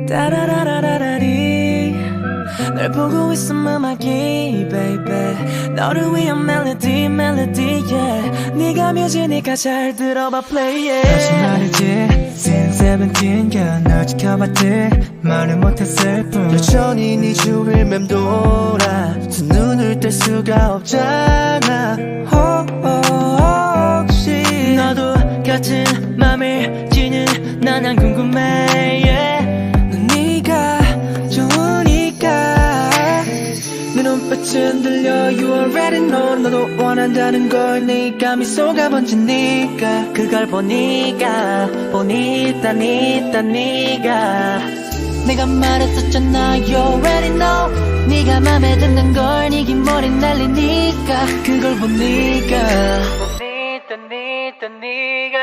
따라라라라리 널 보고 있음 음악이 baby 너를 위한 멜로디 yeah 네가 뮤지니까 잘 들어봐 play it 다시 말이지 Since 17 girl 널 지켜봤지 말을 못했을 뿐 여전히 네 주위를 맴돌아 두 눈을 뗄 수가 없잖아 혹시 너도 같은 맘일지는 난 안 궁금해 yeah. 넌 네가 좋으니까 내 눈빛은 들려 You already know 너도 원한다는 걸 네가 미소가 번지니까 그걸 보니까 네가 내가 말했었잖아 You already know 네가 맘에 드는 걸 네기 머리 날리니까 그걸 보니까 네가